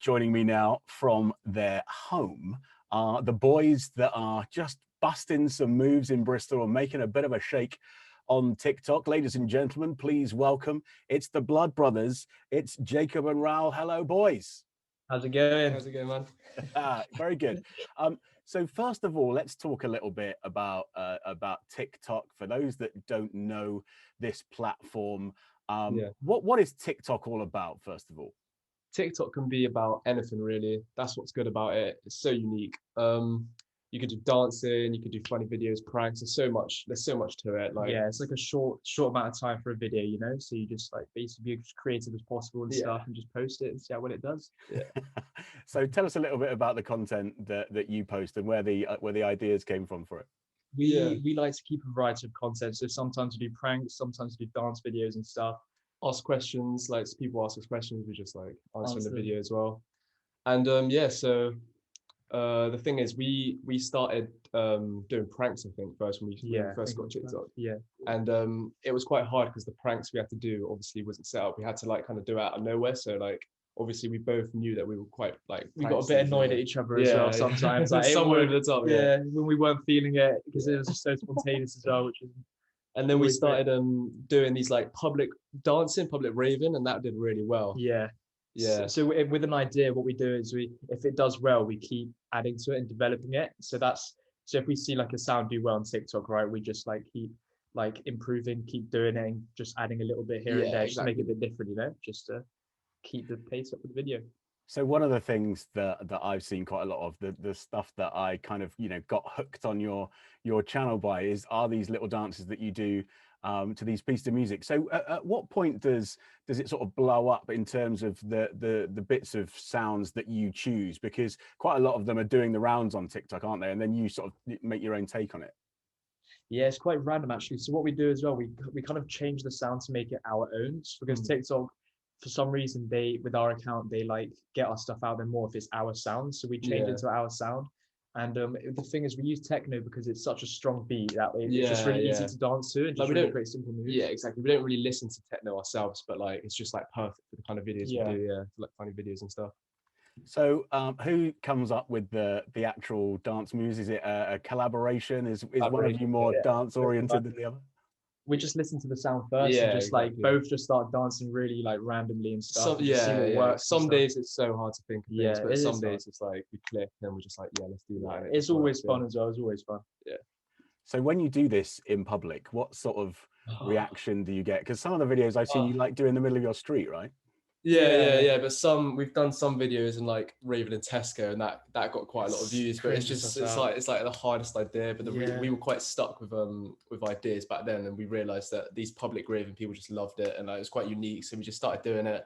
Joining me now from their home are the boys that are just busting some moves in Bristol and making a bit of a shake on TikTok. Ladies and gentlemen, please welcome, it's the Bludbrothers. It's Jacob and Raoul. Hello, boys. How's it going? How's it going, man? Very good. So first of all, let's talk a little bit about TikTok. For those that don't know this platform, what is TikTok all about, first of all? TikTok can be about anything, really. That's what's good about it. It's so unique. You could do dancing, you could do funny videos, pranks. There's so much to it. Like, yeah, it's like a short amount of time for a video, you know. So you just like basically be as creative as possible and stuff, and just post it and see how well it does. Yeah. So tell us a little bit about the content that you post and where the ideas came from for it. We like to keep a variety of content. So sometimes we do pranks, sometimes we do dance videos and stuff. Ask questions, like people ask us questions, we just like answer the video as well. And so the thing is, we started doing pranks, I think, first when we first got TikTok. Yeah. And it was quite hard because the pranks we had to do obviously wasn't set up. We had to like kind of do it out of nowhere. So like obviously we both knew that we were quite like we got a bit annoyed at each other as well sometimes. Like somewhere over the top. Yeah, when we weren't feeling it because it was just so spontaneous as well, which is. And then we started doing these like public dancing, public raving, and that did really well. Yeah. So with an idea, what we do is if it does well, we keep adding to it and developing it. So if we see like a sound do well on TikTok, right, we just like keep like improving, keep doing it, and just adding a little bit here and there, just make it a bit different, you know, just to keep the pace up with the video. So one of the things that I've seen quite a lot of, the stuff that I kind of, got hooked on your channel by are these little dances that you do to these pieces of music. So at what point does it sort of blow up in terms of the bits of sounds that you choose? Because quite a lot of them are doing the rounds on TikTok, aren't they? And then you sort of make your own take on it. Yeah, it's quite random actually. So what we do as well, we kind of change the sound to make it our own, because TikTok, for some reason, with our account, they like get our stuff out there more if it's our sound. So we change it to our sound. And the thing is, we use techno because it's such a strong beat that it's just really easy to dance to and just really great simple moves. Yeah, exactly. We don't really listen to techno ourselves, but like it's just like perfect for the kind of videos we do, like funny videos and stuff. So who comes up with the actual dance moves? Is it a collaboration? Is one of you more dance oriented than the other? We just listen to the sound first and just like both just start dancing really like randomly and stuff. Some days it's so hard to think of things, but some days it's like we click and we're just like, let's do that. It's always fun as well. It's always fun. Yeah. So when you do this in public, what sort of reaction do you get? Because some of the videos I've seen you like do in the middle of your street, right? Yeah. But we've done some videos in like raving in Tesco, and that got quite a lot of views. But it's like the hardest idea. But we were quite stuck with ideas back then, and we realised that these public raving people just loved it, and it was quite unique. So we just started doing it.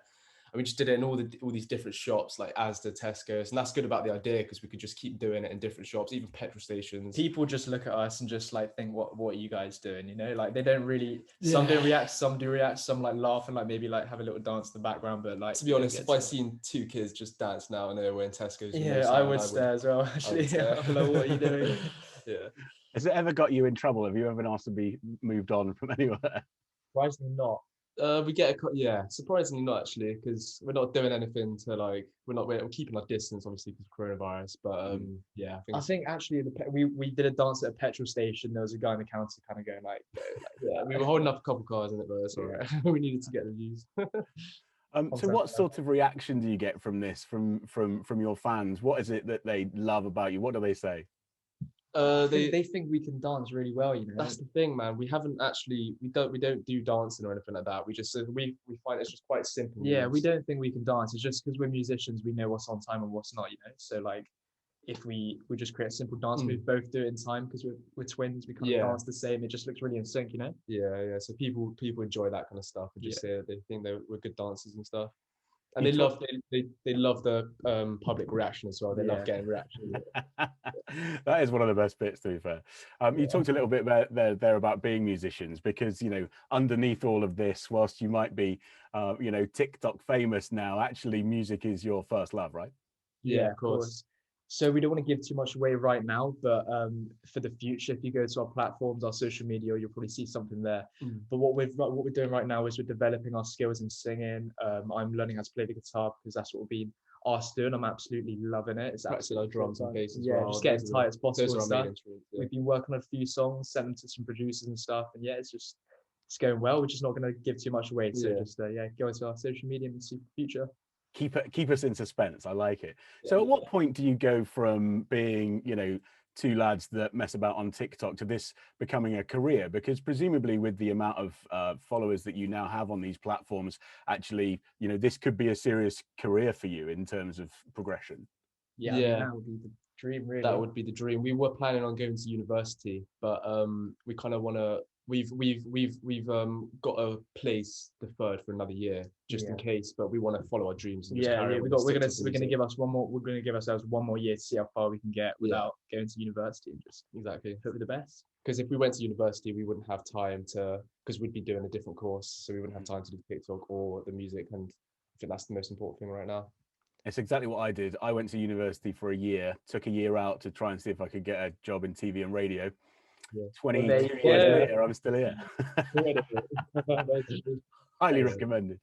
And we just did it in all these different shops, like Asda, Tesco's, and that's good about the idea because we could just keep doing it in different shops, even petrol stations. People just look at us and just like think, what are you guys doing? You know, like they don't really. Some don't react, some do react, some like laugh and like maybe like have a little dance in the background. But like, to be honest, if I seen two kids just dance now and they were in Tesco's, I would stare as well. Actually, I'm like, what are you doing? Yeah. Has it ever got you in trouble? Have you ever been asked to be moved on from anywhere? Surprisingly not. We get surprisingly not actually, because we're not doing anything to like we're keeping our distance obviously because of coronavirus, but I think actually we did a dance at a petrol station. There was a guy in the counter kind of going like we were holding up a couple cars in it, but that's all right. We needed to get the views. So what sort of reaction do you get from this from your fans? What is it that they love about you? What do they say? They think we can dance really well, you know. That's the thing, man. We don't do dancing or anything like that. We just we find it's just quite simple. Yeah, we don't think we can dance. It's just because we're musicians, we know what's on time and what's not, you know. So like, if we just create a simple dance move, both do it in time because we're twins. We kind of dance the same. It just looks really in sync, you know. Yeah. So people enjoy that kind of stuff and just they think we're good dancers and stuff. And they love the public reaction as well. They love getting reaction. That is one of the best bits, to be fair. You talked a little bit there about being musicians, because underneath all of this, whilst you might be TikTok famous now, actually music is your first love, right? Yeah, of course. So we don't want to give too much away right now, but for the future, if you go to our platforms, our social media, you'll probably see something there. But what we're doing right now is we're developing our skills in singing. I'm learning how to play the guitar because that's what will be us doing. I'm absolutely loving it. It's Practicing our drums and bass as yeah, well. just get as tight as possible Those and are our stuff. main instruments. Yeah. We've been working on a few songs, sent them to some producers and stuff, and yeah, it's going well. We're just not going to give too much away, so just yeah, go into our social media and see the future. Keep us in suspense. I like it. So at what point do you go from being, you know, two lads that mess about on TikTok to this becoming a career? Because presumably with the amount of followers that you now have on these platforms, actually, you know, this could be a serious career for you in terms of progression. Yeah, I mean, that would be the dream, really. That would be the dream. We were planning on going to university, but we kind of want to. We've got a place deferred for another year just in case, but we want to follow our dreams. And we're gonna give us one more. We're gonna give ourselves one more year to see how far we can get without going to university, and just hope for the best. Because if we went to university, we wouldn't have time to, because we'd be doing a different course, so we wouldn't have time to do TikTok or the music, and I think that's the most important thing right now. It's exactly what I did. I went to university for a year, took a year out to try and see if I could get a job in TV and radio. 22 years later, I'm still here. Highly recommended.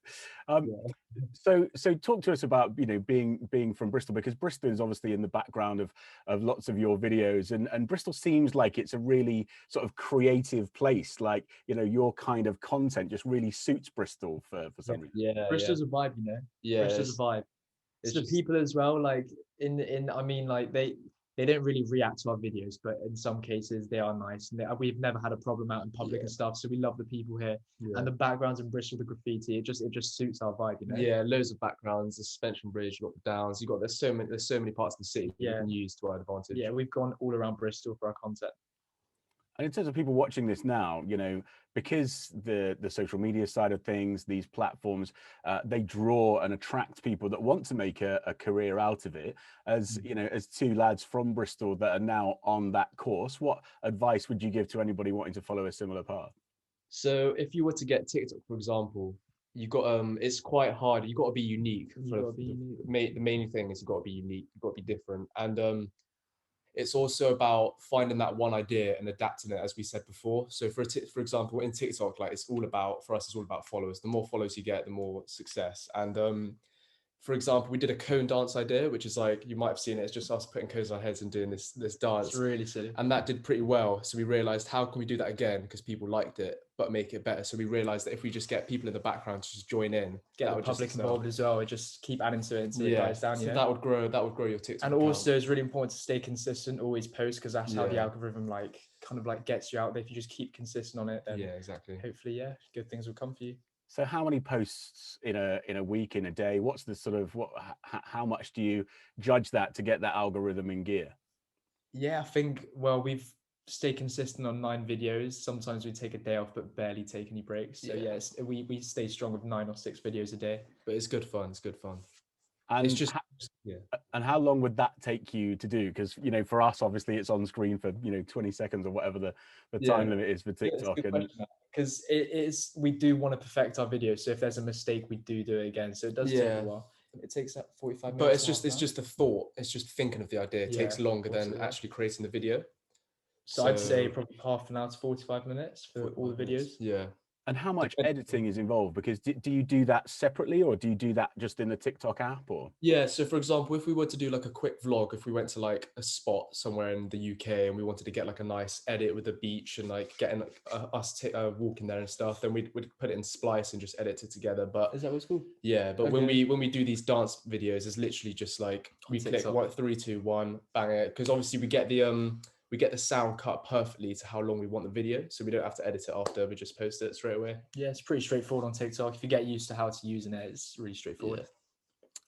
So talk to us about, you know, being from Bristol, because Bristol is obviously in the background of lots of your videos, and Bristol seems like it's a really sort of creative place. Like, you know, your kind of content just really suits Bristol for some reason. Yeah, Bristol's a vibe, you know. Yeah, Bristol's a vibe. It's the people as well. Like I mean, like they don't really react to our videos, but in some cases they are nice, and we've never had a problem out in public and stuff. So we love the people here, and the backgrounds in Bristol, the graffiti, it just suits our vibe, you know. Yeah, loads of backgrounds. The Suspension Bridge, you've got the Downs, there's so many parts of the city you can use to our advantage. Yeah, we've gone all around Bristol for our content. And in terms of people watching this now, you know, because the social media side of things, these platforms, they draw and attract people that want to make a career out of it. As you know, as two lads from Bristol that are now on that course, what advice would you give to anybody wanting to follow a similar path? So if you were to get TikTok, for example, you got it's quite hard. You got to be unique. The main thing is you got to be unique. You got to be different, and it's also about finding that one idea and adapting it, as we said before. So for example, in TikTok, like it's all about followers. The more followers you get, the more success. And for example, we did a cone dance idea, which is like, you might have seen it. It's just us putting cones on our heads and doing this dance. It's really silly. And that did pretty well. So we realized, how can we do that again? Because people liked it, but make it better. So we realized that if we just get people in the background to just join in, get the public involved as well, just keep adding to it until it dies down. So that would grow your TikTok. And also it's really important to stay consistent, always post, because that's how the algorithm kind of gets you out there. If you just keep consistent on it, then exactly. Hopefully, good things will come for you. So how many posts in a week, in a day? What's the sort of, how much do you judge that to get that algorithm in gear? Yeah, I think, well, we've stayed consistent on 9 videos. Sometimes we take a day off, but barely take any breaks. So we stay strong with 9 or 6 videos a day. But it's good fun. It's good fun. And it's just and how long would that take you to do? Because, you know, for us, obviously it's on screen for, you know, 20 seconds or whatever the time limit is for TikTok. Because we do want to perfect our videos. So if there's a mistake, we do it again. So it does take a while. It takes that 45 minutes. But it's just a thought. It's just thinking of the idea. It takes longer than actually creating the video. So I'd say probably half an hour to 45 minutes for all the videos. Yeah. And how much editing is involved? Because do you do that separately, or do you do that just in the TikTok app? Or so for example, if we were to do like a quick vlog, if we went to like a spot somewhere in the UK and we wanted to get like a nice edit with the beach and like getting us walking there and stuff, then we'd put it in Splice and just edit it together. But is that what's cool? Yeah, but when we do these dance videos, it's literally just like we click 1, 3, 2, 1, bang it, because obviously we get the sound cut perfectly to how long we want the video, so we don't have to edit it after, we just post it straight away. Yeah, it's pretty straightforward on TikTok. If you get used to how to using it, it's really straightforward.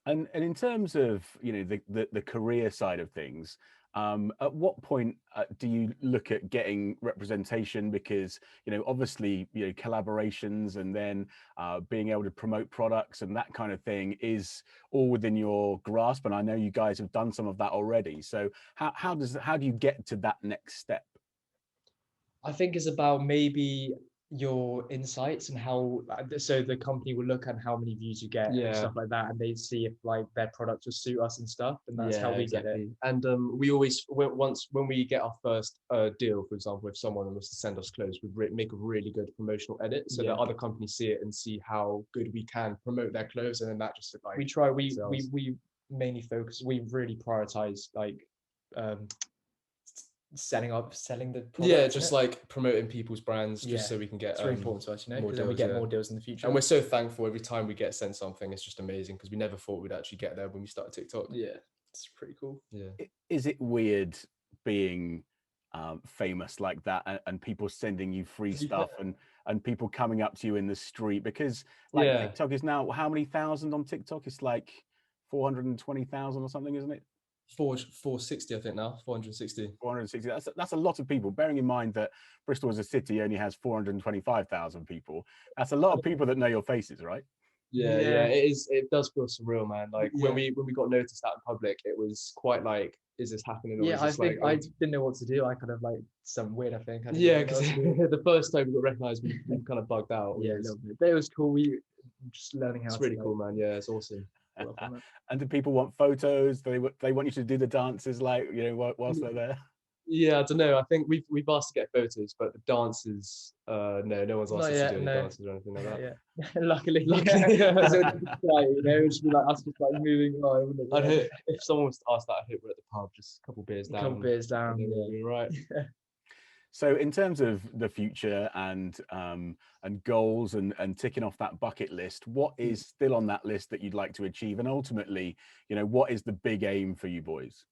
And in terms of, you know, the career side of things, at what point do you look at getting representation? Because, you know, obviously, you know, collaborations and then being able to promote products and that kind of thing is all within your grasp. And I know you guys have done some of that already. So how do you get to that next step? I think it's about maybe your insights and how, so the company will look at how many views you get and stuff like that, and they see if like their product will suit us and stuff, and that's how we get it. And we always, when we get our first deal, for example, if someone was to send us clothes, we make a really good promotional edit so that other companies see it and see how good we can promote their clothes, and then that just like we mainly focus. We really prioritize like selling the product. Yeah, just like promoting people's brands, just so we can get it's really important to us, you know, because then we deals, get more deals in the future. And we're so thankful every time we get sent something. It's just amazing because we never thought we'd actually get there when we started TikTok. Yeah, it's pretty cool. Yeah. Is it weird being famous like that, and people sending you free stuff, and people coming up to you in the street? Because like TikTok is now how many thousand on TikTok? It's like 420,000 or something, isn't it? 460, I think now. 460. 460. That's a lot of people. Bearing in mind that Bristol as a city only has 425,000 people. That's a lot of people that know your faces, right? Yeah, it is. It does feel surreal, man. Like when we got noticed out in public, it was quite like, is this happening? Or I think I didn't know what to do. I kind of like something weird. I think. Because the first time we got recognised, we kind of bugged out. Yeah, a little bit. But it was cool. We just learning how. It's really cool, man. Yeah, it's awesome. And do people want photos? They want you to do the dances, like, you know, whilst they're there? Yeah, I don't know. I think we've asked to get photos, but the dances, no one's asked us to do any dances or anything like that. Yeah. Luckily, yeah. So you know, it'd just be like us just like moving on. I'd hope, if someone was to ask that, I'd hope we're at the pub, just a couple beers down. Yeah. Right. So in terms of the future and goals and ticking off that bucket list, what is still on that list that you'd like to achieve? And ultimately, you know, what is the big aim for you boys?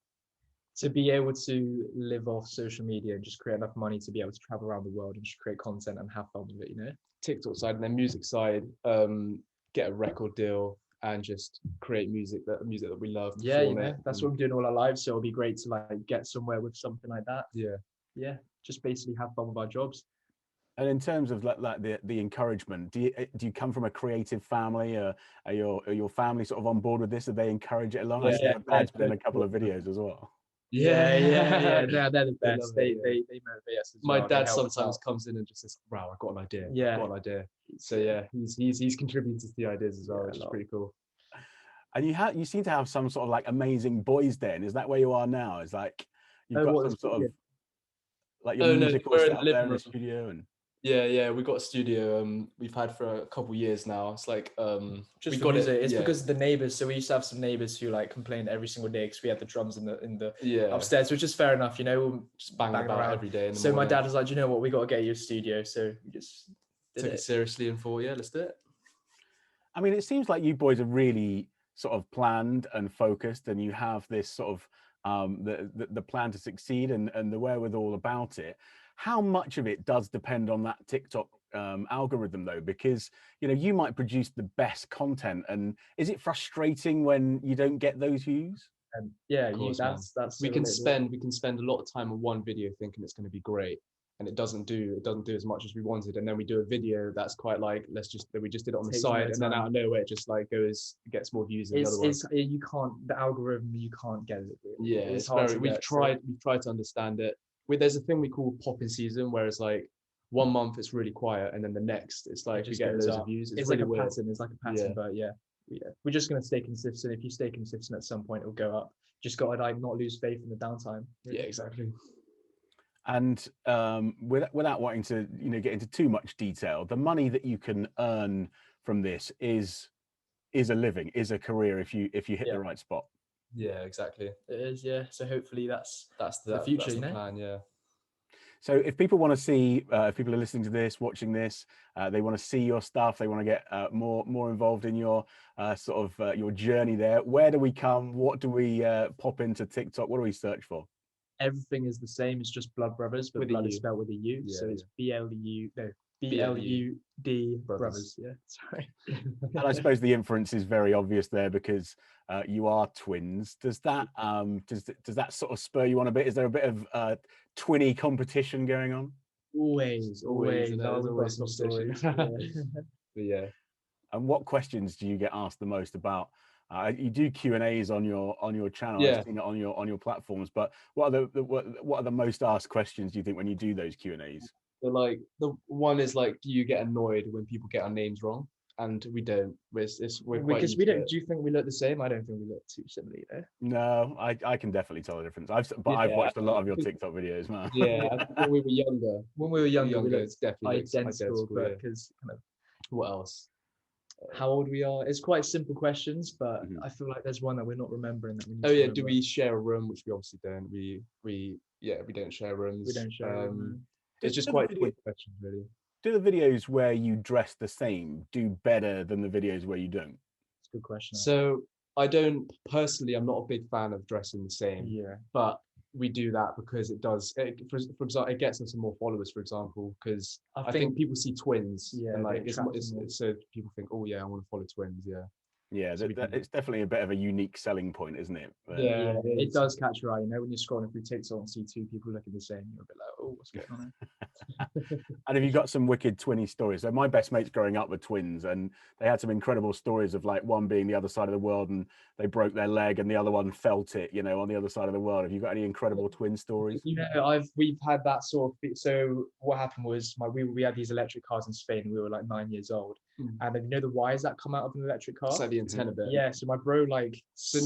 To be able to live off social media and just create enough money to be able to travel around the world and just create content and have fun with it, you know? TikTok side, and then music side, get a record deal and just create music that we love. Yeah, you know, that's what we're doing all our lives. So it'll be great to like get somewhere with something like that. Yeah, just basically have fun with our jobs. And in terms of like the encouragement, do you come from a creative family? Are your family sort of on board with this? Do they encourage it along? I see your dad's been in a couple of videos as well. Yeah. No, they're the best. They motivate us as well. My dad sometimes comes in and just says, "Wow, I've got an idea." Yeah, I've got an idea. So yeah, he's contributed to the ideas as well, which is pretty cool. And you seem to have some sort of like amazing boys den. Is that where you are now? Is like you've got some sort of like your musical setup there in the studio and. Yeah, we got a studio we've had for a couple of years now. It's like just we got music. It's because of the neighbors. So we used to have some neighbors who like complained every single day because we had the drums in the upstairs, which is fair enough, you know. We'll just bang about every day. So my dad was like, "Do you know what? We got to get you a studio." So we just took it seriously and thought, "Yeah, let's do it." I mean, it seems like you boys are really sort of planned and focused, and you have this sort of the plan to succeed and the wherewithal about it. How much of it does depend on that TikTok algorithm though? Because, you know, you might produce the best content, and is it frustrating when you don't get those views? That's we can spend a lot of time on one video thinking it's going to be great, and it doesn't do as much as we wanted, and then we do a video that's quite like we just did it on the side, and then out of nowhere it just like gets more views than the other ones. You can't, the algorithm, you can't get it. Yeah, it's very, we've tried to understand it. There's a thing we call popping season, where it's like 1 month it's really quiet, and then the next it's like we get loads of views. It's really like a pattern. It's like a pattern, but we're just gonna stay consistent. If you stay consistent, at some point it'll go up. Just gotta like not lose faith in the downtime. Yeah, exactly. And without wanting to, you know, get into too much detail, the money that you can earn from this is a living, is a career if you hit the right spot. Yeah, exactly. It is, yeah. So hopefully that's the future, that's the plan, yeah. So if people want to see, if people are listening to this, watching this, they want to see your stuff, they want to get more involved in your your journey there, where do we come? What do we pop into TikTok? What do we search for? Everything is the same. It's just Bludbrothers, but blood is spelled with a U. So it's BLUD brothers. Yeah, sorry. And I suppose the inference is very obvious there because you are twins. Does that does that sort of spur you on a bit? Is there a bit of twinny competition going on? Always. Always some stories. Yeah. And what questions do you get asked the most about? You do Q&As on your channel. Yeah. I've seen it on your platforms. But what are the most asked questions, do you think, when you do those Q&As? So like the one is like, do you get annoyed when people get our names wrong? And we don't. We're because we don't. Do you think we look the same? I don't think we look too similar, you know? No, I can definitely tell the difference. I've watched a lot of your TikTok videos, man. Yeah, I think when we were younger, we looked it's definitely identical, but because kind of what else? how old we are. It's quite simple questions, but I feel like there's one that we're not remembering that we need to remember. Do we share a room? Which we obviously don't. We don't share rooms. We don't share a room. It's just quite quick questions, really. Do the videos where you dress the same do better than the videos where you don't? It's a good question. So I don't personally. I'm not a big fan of dressing the same. Yeah. But we do that because it does. For example, it gets us some more followers. For example, because I think people see twins, and like so people think, oh yeah, I want to follow twins. Yeah. Yeah, it's definitely a bit of a unique selling point, isn't it? Yeah, it does catch your eye. You know, when you're scrolling through TikTok and see two people looking the same, you're a bit like, oh, what's going on here? And have you got some wicked twinny stories? So my best mates growing up were twins, and they had some incredible stories of like one being the other side of the world and they broke their leg and the other one felt it, you know, on the other side of the world. Have you got any incredible twin stories? You know, we've had that sort of. So what happened was we had these electric cars in Spain. We were like 9 years old, and then you know the wires that come out of an electric car. It's like the antenna bit. Yeah. So my bro like. So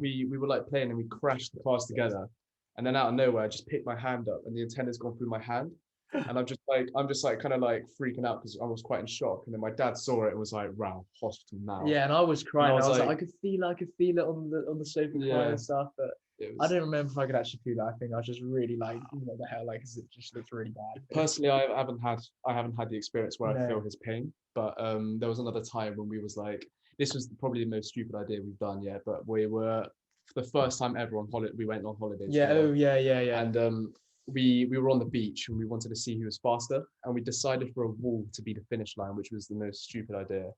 we were like playing and we crashed the cars together, and then out of nowhere I just picked my hand up and the antenna's gone through my hand, and I'm just like kind of like freaking out because I was quite in shock, and then my dad saw it and was like, "Wow, hospital now." Yeah, and I was crying. I was like, I could feel it on the sofa crying and stuff, but. I don't remember if I could actually feel that. I think I was just really like, what the hell, like, 'cause it just looked really bad. Personally, I haven't had the experience where I feel his pain, but there was another time when we was like, this was probably the most stupid idea we've done yet, but we were for the first time ever on holiday. We went on holiday. Yeah. Oh yeah. And we were on the beach and we wanted to see who was faster, and we decided for a wall to be the finish line, which was the most stupid idea.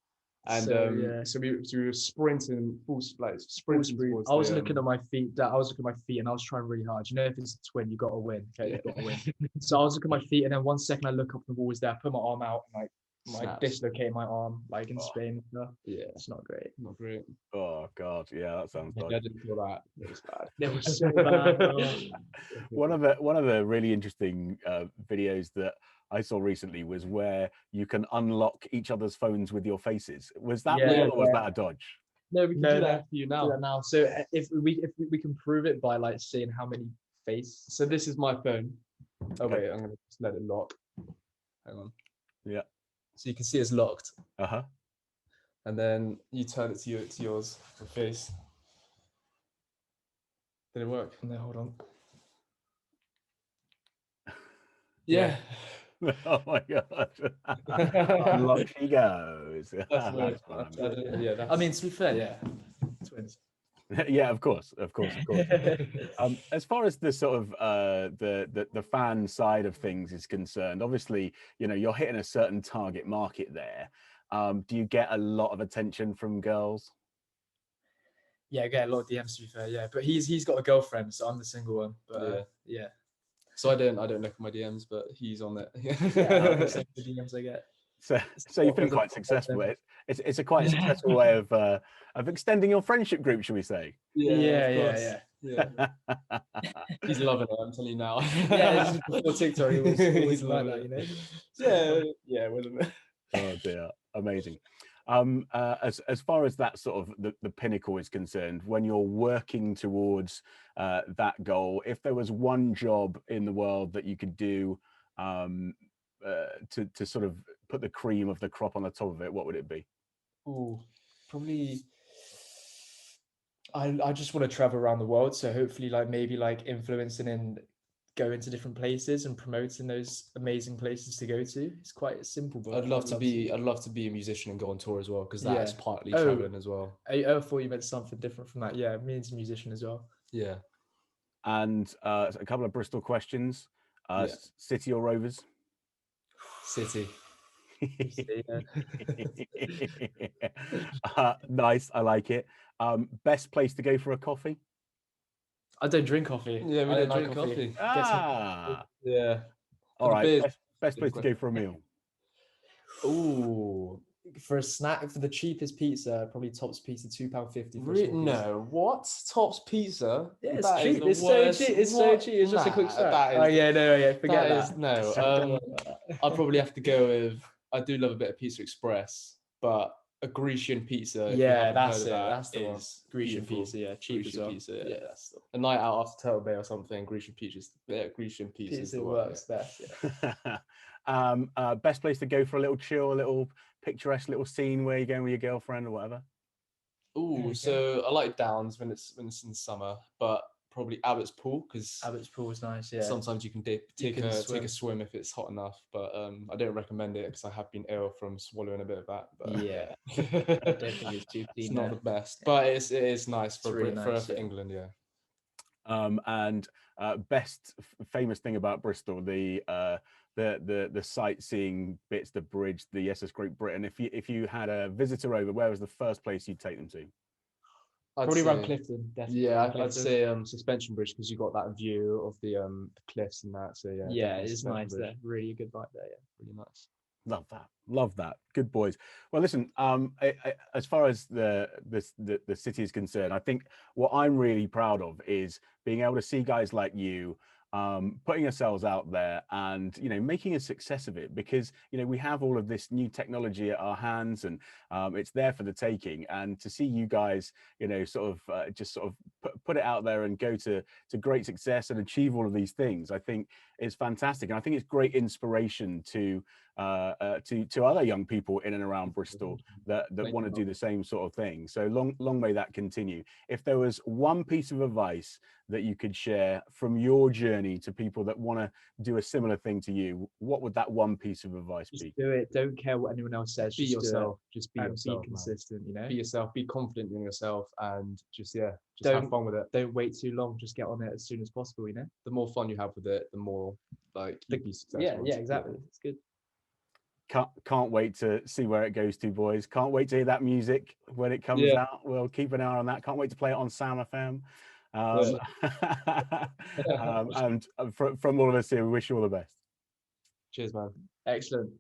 And so we were sprinting full sprinting. I was looking at my feet. I was looking at my feet, and I was trying really hard. You know, if it's a twin, you got to win. Okay, you got to win. So I was looking at my feet, and then 1 second I look up, the wall was there. I put my arm out, and like dislocated my arm, like in Spain and stuff. Yeah, it's not great. Not great. Oh God, yeah, that sounds bad. I didn't feel that. It was bad. It was so bad. One of the really interesting videos that I saw recently was where you can unlock each other's phones with your faces. Was that real or was that a dodge? No, we can do that for you now. Do that now. So if we can prove it by like seeing how many faces. So this is my phone. Oh wait, I'm gonna just let it lock. Hang on. Yeah. So you can see it's locked. Uh-huh. And then you turn it to yours, your face. Did it work? No, hold on. Yeah. Oh my God. Unlock she goes. That's I mean, to be fair, yeah. Twins. Yeah, of course. As far as the sort of the fan side of things is concerned, obviously, you know, you're hitting a certain target market there. Do you get a lot of attention from girls? Yeah, I get a lot of DMs, to be fair. Yeah, but he's got a girlfriend, so I'm the single one. But yeah. So I don't look at my DMs, but he's on it. Yeah, the DMs I get. So you've been quite successful. It's a quite successful way of extending your friendship group, shall we say? Yeah. He's loving it. I'm telling you now. Yeah, before TikTok, he was always like that, you know. Yeah, wasn't it? Oh dear, amazing. As far as that sort of the pinnacle is concerned, when you're working towards that goal, if there was one job in the world that you could do to sort of put the cream of the crop on the top of it, what would it be? Oh, probably. I just want to travel around the world, so hopefully, like maybe like influencing and going to different places and promoting those amazing places to go to. It's quite simple, but I'd love to be a musician and go on tour as well, because that's partly traveling as well. I thought you meant something different from that. Yeah, me as a musician as well. Yeah. And a couple of Bristol questions. City or Rovers? City. Nice, I like it. Best place to go for a coffee? I don't drink coffee. Yeah, we don't drink coffee. Yeah. All right. Best place to go for a meal? Ooh, for a snack, for the cheapest pizza, probably Tops Pizza, £2.50. No, what? Tops Pizza? Yeah, it's cheap. It's so cheap. It's so cheap. It's just a quick snack. Forget that. No, I'll probably have to go with. I do love a bit of Pizza Express, but a Grecian pizza. If you Yeah, haven't that's heard it. of that, That's the one. is Grecian beautiful. pizza, yeah, cheap Grecian as well. pizza, Yeah, that's a night out after Turtle Bay or something. Grecian pizza is the one. works best. Yeah. Best place to go for a little chill, a little picturesque little scene where you're going with your girlfriend or whatever. Ooh, so I like Downs when it's in summer, but probably Abbott's Pool, because Abbott's Pool is nice. Yeah. sometimes you can take a swim if it's hot enough, but I don't recommend it because I have been ill from swallowing a bit of that. But Yeah. I don't think it's too clean. It's not the best, but it is nice for really nice, for England, yeah. And best famous thing about Bristol, the sightseeing bits, the bridge, the SS Great Britain. If you had a visitor over, where was the first place you'd take them to? Probably around Clifton, definitely. Yeah, Clifton. I'd say Suspension Bridge, because you got that view of the cliffs and that. So yeah. Yeah, it's nice there. Really good vibe there. Yeah, really nice. Love that. Good boys. Well, listen. As far as the city is concerned, I think what I'm really proud of is being able to see guys like you putting ourselves out there and making a success of it, because we have all of this new technology at our hands, and it's there for the taking. And to see you guys just put it out there and go to great success and achieve all of these things, I think is fantastic. And I think it's great inspiration to other young people in and around Bristol that want to do the same sort of thing. So long may that continue. If there was one piece of advice that you could share from your journey to people that want to do a similar thing to you, what would that one piece of advice be? Just do it. Don't care what anyone else says. Be yourself. Just be yourself. Be consistent. Be yourself. Be confident in yourself, and just have fun with it. Don't wait too long. Just get on it as soon as possible. The more fun you have with it, the more you'll be successful. Yeah, exactly. It's good. Can't wait to see where it goes to, boys. Can't wait to hear that music when it comes out. We'll keep an eye on that. Can't wait to play it on Sound FM. And from all of us here, we wish you all the best. Cheers, man. Excellent.